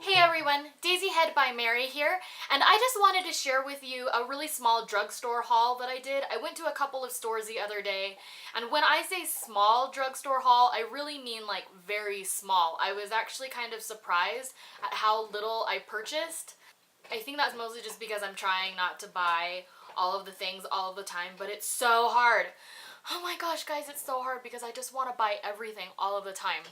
Hey everyone, Daisy Head by Mary here, and I just wanted to share with you a really small drugstore haul that I did. I went to a couple of stores the other day, and when I say small drugstore haul, I really mean like very small. I was actually kind of surprised at how little I purchased. I think that's mostly just because I'm trying not to buy all of the things all of the time, but it's so hard. Oh my gosh, guys, it's so hard because I just want to buy everything all of the time.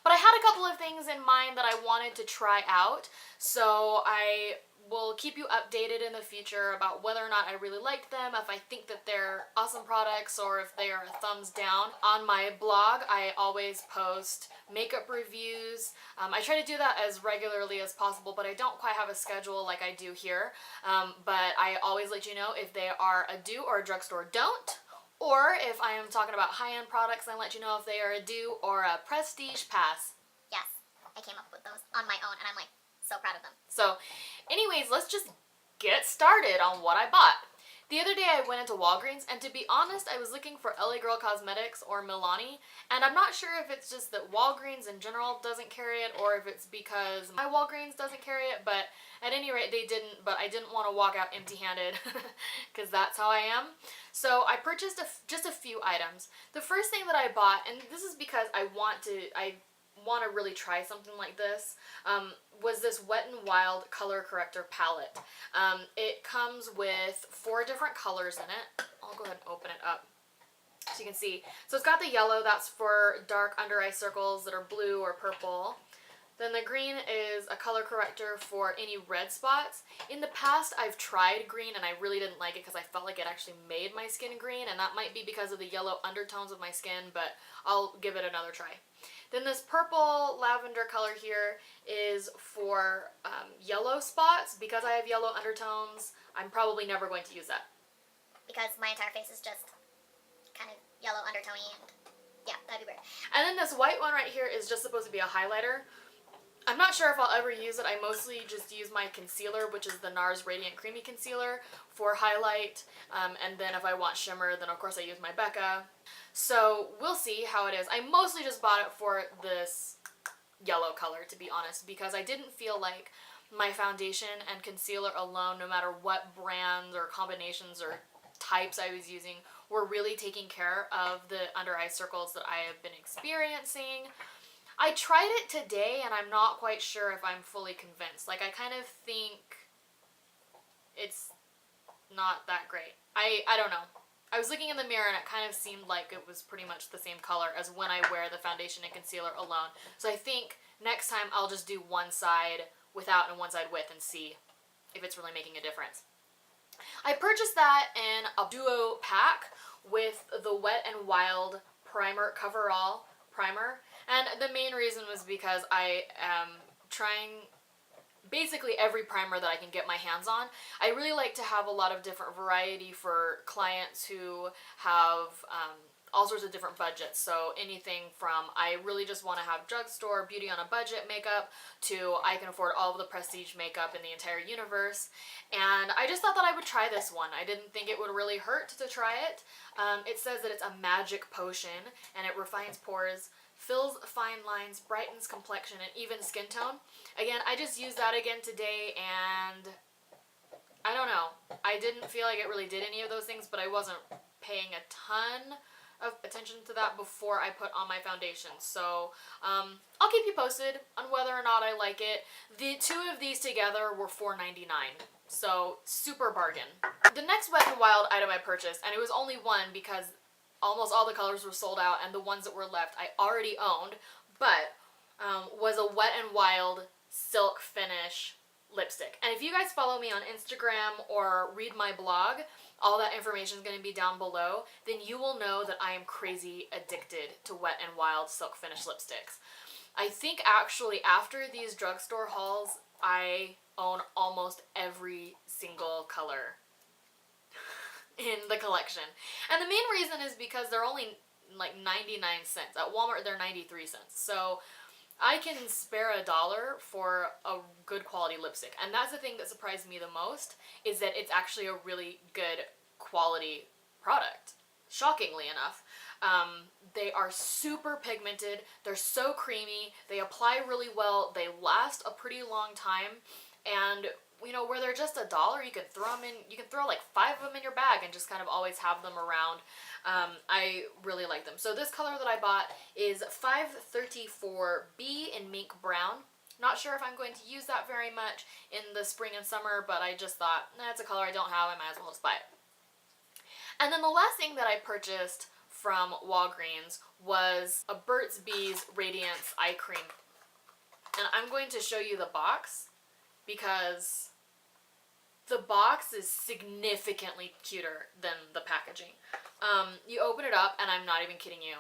But I had a couple of things in mind that I wanted to try out, so I will keep you updated in the future about whether or not I really liked them, if I think that they're awesome products, or if they are a thumbs down. On my blog, I always post makeup reviews. I try to do that as regularly as possible, but I don't quite have a schedule like I do here. But I always let you know if they are a do or a drugstore don't. Or if I am talking about high-end products, I let you know if they are a do or a prestige pass. Yes, I came up with those on my own, and I'm like so proud of them. So, anyways, let's just get started on what I bought. The other day I went into Walgreens, and to be honest, I was looking for LA Girl Cosmetics or Milani, and I'm not sure if it's just that Walgreens in general doesn't carry it, or if it's because my Walgreens doesn't carry it, but at any rate they didn't, but I didn't want to walk out empty-handed, because that's how I am. So I purchased just a few items. The first thing that I bought, and this is because I want to really try something like this, was this Wet n Wild color corrector palette. It comes with 4 different colors in it. I'll go ahead and open it up so you can see. So it's got the yellow, that's for dark under eye circles that are blue or purple. Then the green is a color corrector for any red spots. In the past, I've tried green and I really didn't like it because I felt like it actually made my skin green, and that might be because of the yellow undertones of my skin, but I'll give it another try. Then this purple lavender color here is for yellow spots. Because I have yellow undertones, I'm probably never going to use that. Because my entire face is just kind of yellow undertone-y, and yeah, that'd be weird. And then this white one right here is just supposed to be a highlighter. I'm not sure if I'll ever use it. I mostly just use my concealer, which is the NARS Radiant Creamy Concealer, for highlight. And then if I want shimmer, then of course I use my Becca. So we'll see how it is. I mostly just bought it for this yellow color, to be honest, because I didn't feel like my foundation and concealer alone, no matter what brands or combinations or types I was using, were really taking care of the under eye circles that I have been experiencing. I tried it today and I'm not quite sure if I'm fully convinced. Like, I kind of think it's not that great. I don't know. I was looking in the mirror and it kind of seemed like it was pretty much the same color as when I wear the foundation and concealer alone. So I think next time I'll just do one side without and one side with and see if it's really making a difference. I purchased that in a duo pack with the Wet n Wild primer, Coverall primer. And the main reason was because I am trying basically every primer that I can get my hands on. I really like to have a lot of different variety for clients who have all sorts of different budgets. So anything from I really just want to have drugstore, beauty on a budget makeup, to I can afford all of the prestige makeup in the entire universe. And I just thought that I would try this one. I didn't think it would really hurt to try it. It says that it's a magic potion and it refines pores, fills fine lines, brightens complexion, and even skin tone. Again, I just used that again today, and I don't know. I didn't feel like it really did any of those things, but I wasn't paying a ton of attention to that before I put on my foundation. So I'll keep you posted on whether or not I like it. The 2 of these together were $4.99. So super bargain. The next Wet n Wild item I purchased, and it was only one because almost all the colors were sold out, and the ones that were left I already owned, but was a Wet n Wild Silk Finish lipstick. And if you guys follow me on Instagram or read my blog, all that information is going to be down below, then you will know that I am crazy addicted to Wet n Wild Silk Finish lipsticks. I think actually after these drugstore hauls, I own almost every single color in the collection. And the main reason is because they're only like 99 cents. At Walmart they're 93 cents. So I can spare $1 for a good quality lipstick. And that's the thing that surprised me the most, is that it's actually a really good quality product. Shockingly enough. They are super pigmented. They're so creamy. They apply really well. They last a pretty long time. And you know, where they're just $1, you can throw them in. You can throw like 5 of them in your bag and just kind of always have them around. I really like them. So this color that I bought is 534B in mink brown. Not sure if I'm going to use that very much in the spring and summer, but I just thought, it's a color I don't have. I might as well just buy it. And then the last thing that I purchased from Walgreens was a Burt's Bees Radiance eye cream. And I'm going to show you the box because the box is significantly cuter than the packaging. You open it up, and I'm not even kidding you.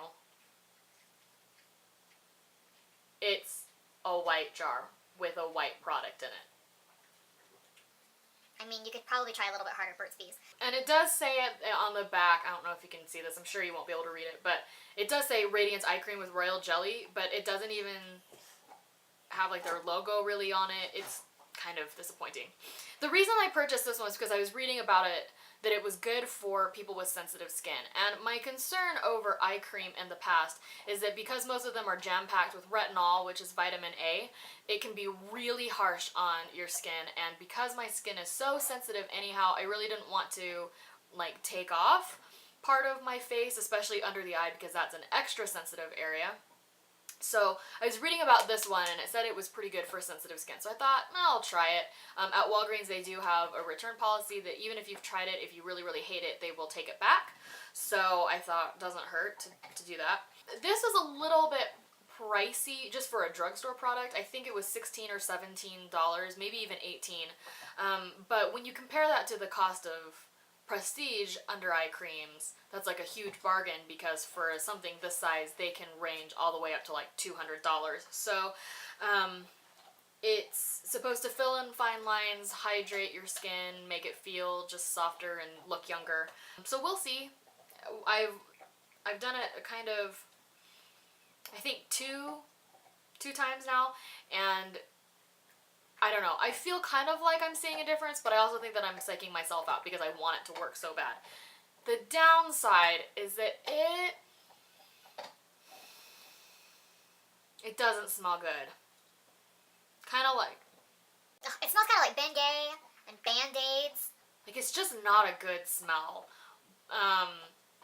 It's a white jar with a white product in it. I mean, you could probably try a little bit harder, Burt's Bees. And it does say it on the back, I don't know if you can see this, I'm sure you won't be able to read it, but it does say Radiance Eye Cream with Royal Jelly, but it doesn't even have like their logo really on it. It's kind of disappointing. The reason I purchased this one was because I was reading about it, that it was good for people with sensitive skin. And my concern over eye cream in the past is that because most of them are jam-packed with retinol, which is vitamin A, it can be really harsh on your skin. And because my skin is so sensitive anyhow, I really didn't want to like take off part of my face, especially under the eye, because that's an extra sensitive area. So I was reading about this one, and it said it was pretty good for sensitive skin. So I thought, I'll try it. At Walgreens, they do have a return policy that even if you've tried it, if you really, really hate it, they will take it back. So I thought, it doesn't hurt to do that. This is a little bit pricey just for a drugstore product. I think it was $16 or $17, maybe even $18. But when you compare that to the cost of prestige under eye creams, that's like a huge bargain, because for something this size they can range all the way up to like $200. So it's supposed to fill in fine lines, hydrate your skin, make it feel just softer and look younger. So we'll see. I've done it kind of, I think two times now, and I don't know. I feel kind of like I'm seeing a difference, but I also think that I'm psyching myself out because I want it to work so bad. The downside is that it doesn't smell good. Kind of like... It smells kind of like Bengay and Band-Aids. Like, it's just not a good smell.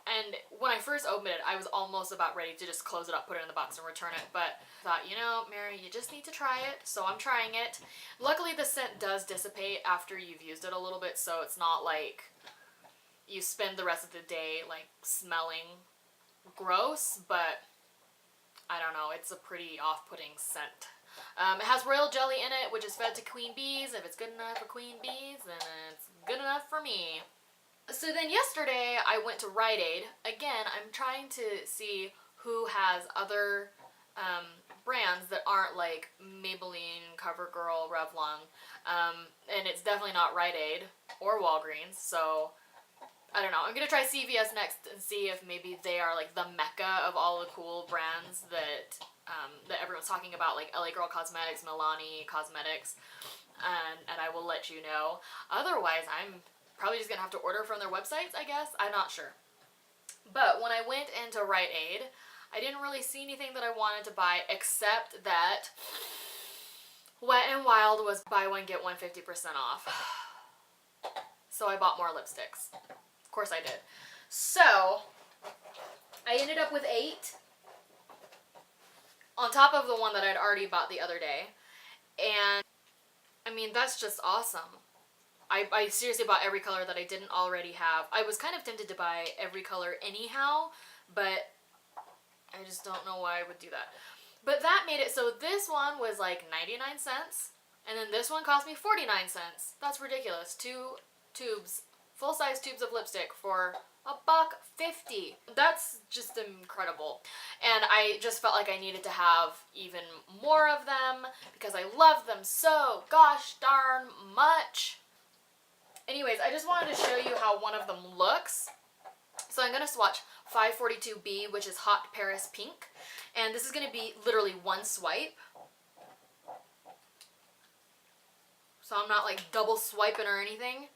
And when I first opened it, I was almost about ready to just close it up, put it in the box, and return it. But I thought, Mary, you just need to try it. So I'm trying it. Luckily, the scent does dissipate after you've used it a little bit, so it's not like you spend the rest of the day, like, smelling gross. But I don't know. It's a pretty off-putting scent. It has royal jelly in it, which is fed to queen bees. If it's good enough for queen bees, then it's good enough for me. So then yesterday I went to Rite Aid. Again, I'm trying to see who has other brands that aren't like Maybelline, CoverGirl, Revlon. And it's definitely not Rite Aid or Walgreens. So I don't know. I'm going to try CVS next and see if maybe they are like the mecca of all the cool brands that everyone's talking about, like LA Girl Cosmetics, Milani Cosmetics. And I will let you know. Otherwise, I'm probably just going to have to order from their websites, I guess. I'm not sure. But when I went into Rite Aid, I didn't really see anything that I wanted to buy, except that Wet n Wild was buy one, get one 50% off. So I bought more lipsticks. Of course I did. So I ended up with 8 on top of the one that I'd already bought the other day. And I mean, that's just awesome. I seriously bought every color that I didn't already have. I was kind of tempted to buy every color anyhow, but I just don't know why I would do that. But that made it so this one was like 99 cents, and then this one cost me 49 cents. That's ridiculous. 2 tubes, full-size tubes of lipstick for $1.50. That's just incredible. And I just felt like I needed to have even more of them because I love them so gosh darn much. Anyways, I just wanted to show you how one of them looks. So I'm going to swatch 542B, which is Hot Paris Pink. And this is going to be literally one swipe. So I'm not like double swiping or anything.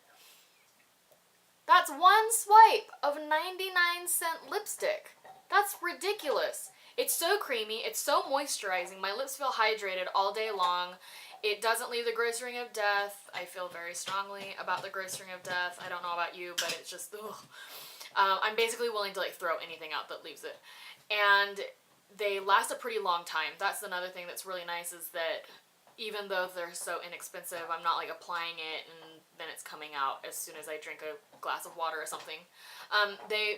That's one swipe of 99-cent lipstick. That's ridiculous. It's so creamy. It's so moisturizing. My lips feel hydrated all day long. It doesn't leave the gross ring of death. I feel very strongly about the gross ring of death. I don't know about you, but it's just, ugh. I'm basically willing to like throw anything out that leaves it. And they last a pretty long time. That's another thing that's really nice, is that even though they're so inexpensive, I'm not like applying it and then it's coming out as soon as I drink a glass of water or something.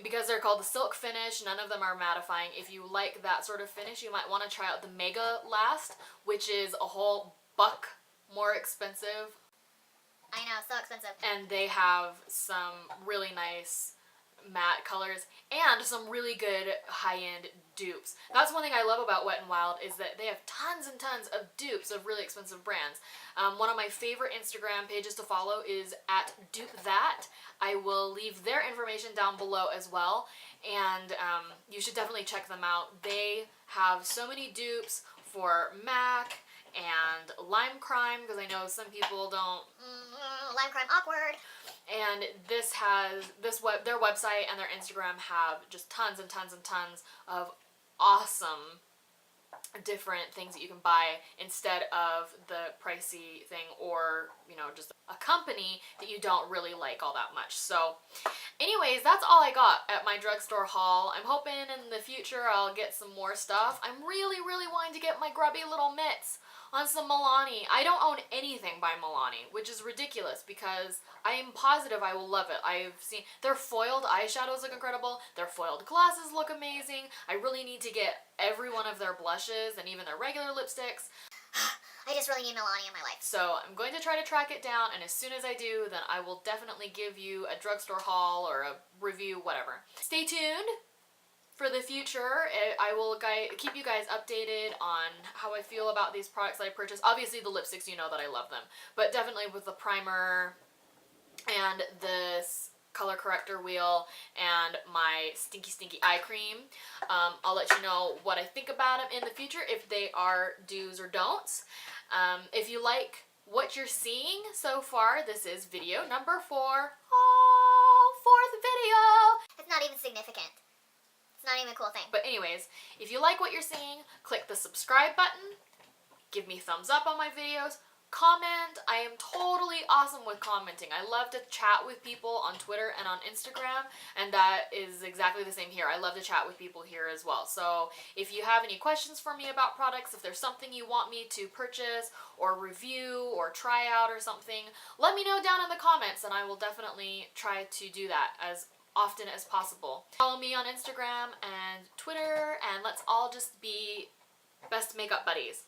Because they're called the silk finish, none of them are mattifying. If you like that sort of finish, you might want to try out the Mega Last, which is a whole $1 more expensive. I know, so expensive. And they have some really nice matte colors and some really good high-end dupes. That's one thing I love about Wet n Wild, is that they have tons and tons of dupes of really expensive brands. One of my favorite Instagram pages to follow is at DupeThat. I will leave their information down below as well, and you should definitely check them out. They have so many dupes for MAC and Lime Crime, because I know some people don't. Lime Crime awkward. And their website and their Instagram have just tons and tons and tons of awesome different things that you can buy instead of the pricey thing, or, you know, just a company that you don't really like all that much. So anyways, that's all I got at my drugstore haul. I'm hoping in the future I'll get some more stuff. I'm really wanting to get my grubby little mitts on some Milani. I don't own anything by Milani, which is ridiculous because I am positive I will love it. I've seen their foiled eyeshadows look incredible. Their foiled glasses look amazing. I really need to get every one of their blushes and even their regular lipsticks. I just really need Milani in my life. So I'm going to try to track it down, and as soon as I do, then I will definitely give you a drugstore haul or a review, whatever. Stay tuned for the future. I will keep you guys updated on how I feel about these products that I purchased. Obviously the lipsticks, you know that I love them, but definitely with the primer and this color corrector wheel and my stinky eye cream. I'll let you know what I think about them in the future, if they are do's or don'ts. If you like what you're seeing so far, this is video number 4. Oh, 4th video. It's not even significant. It's not even a cool thing. But anyways, if you like what you're seeing, click the subscribe button, give me thumbs up on my videos, comment. I am totally awesome with commenting. I love to chat with people on Twitter and on Instagram, and that is exactly the same here. I love to chat with people here as well. So if you have any questions for me about products, if there's something you want me to purchase or review or try out or something, let me know down in the comments, and I will definitely try to do that as often as possible. Follow me on Instagram and Twitter, and let's all just be best makeup buddies.